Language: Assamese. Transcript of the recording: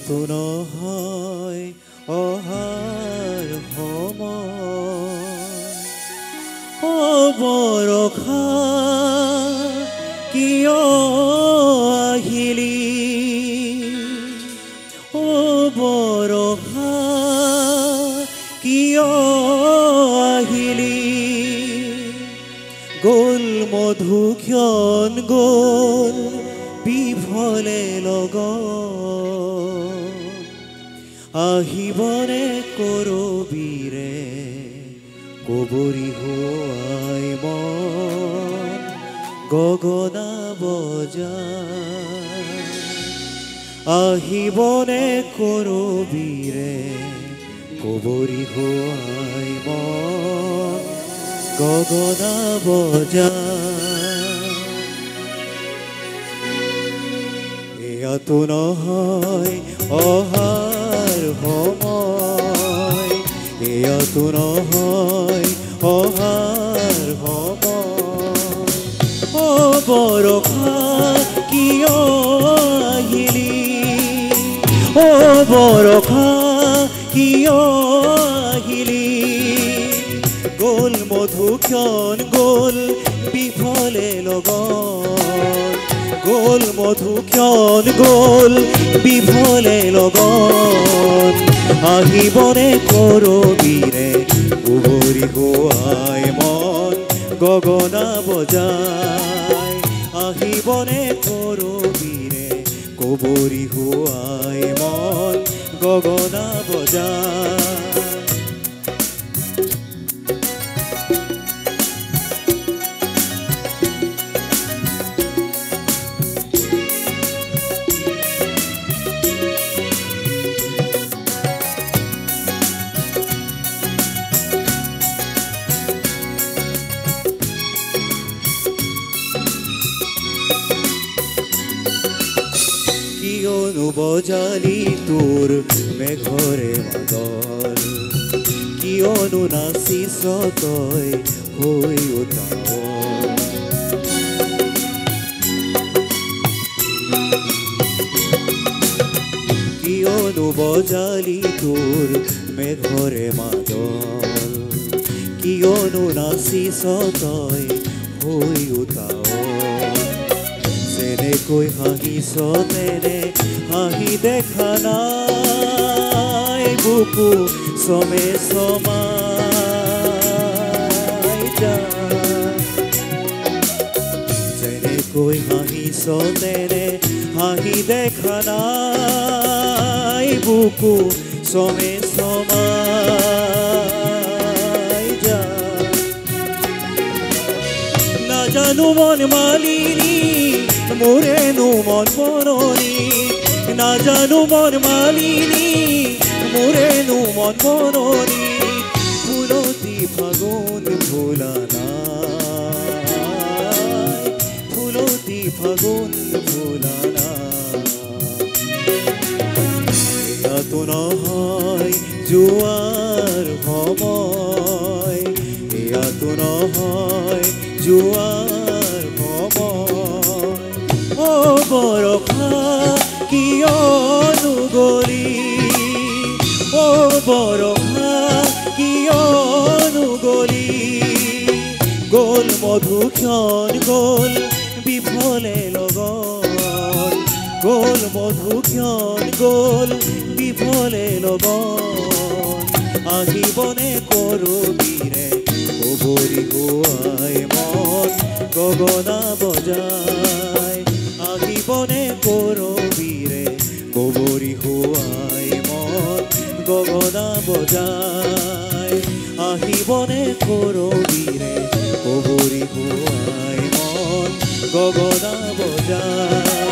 এয়াতো নহয় অহাৰ সময় বৰষা কিয় আহিলি বৰষা কিয় আহিলি গ'ল মধুক্ষণ গ'ল বিফলে লগত আহিবনে কৰবীৰে কবৰী হোৱাই মন গগনা বজাই আহিবনে কৰবীৰে কবৰী হোৱাই মন গগনা বজাই এয়াতো নহয় অহাৰ সময় এয়াতো নহয় অহাৰ সময় বৰষা কিয় আহিলি বৰষা কিয় আহিলি গ'ল মধুক্ষণ গ'ল বিফলে লগত গ'ল মধুক্ষণ গ'ল বিফলে লগত আহিবনে কৰবীৰে কবৰী হোৱাই মন গগনা বজাই আহিবনে কৰবীৰে কবৰী হোৱাই মন গগনা বজাই কিয়নো বজালি তোৰ মেঘৰে মাদল কিয়নো নাচিছ তই হৈ উঠাৱ কিয়নো বজালি তোৰ মেঘৰে মাদল কিয়নো নাচিছ তই হৈ উঠাৱ যেনেকৈ হাঁহিছ তেনে হাঁহি দেখা নাই বুকু চমে চমাই যায় যেনেকৈ হাঁহিছ তেনে হাঁহি দেখা নাই বুকু চমে চমাই যায় নাজানো মন মালিনী মোৰেনো মন মৰণি নাজানো মন মালিনী মোৰেনো মন মৰণি ফুলতি ফাগুন ফুলা নাই ফুলতি ফাগুন ফুলা নাই এয়াতো নহয় যোৱাৰ সময় এয়াতো নহয় যোৱাৰ সময় বৰষা কিয়নো গলি বৰষা কিয়নো গলি গ'ল মধুক্ষণ গ'ল বিফলে লগত গ'ল মধুক্ষণ গ'ল বিফলে লগত আহিবনে কৰবীৰে কবৰী হোৱাই মন গগনা বজাই আহিবনে কৰবীৰে কবৰী হোৱাই মন গগনা বজাই আহিবনে কৰবীৰে কবৰী হোৱাই মন গগনা বজাই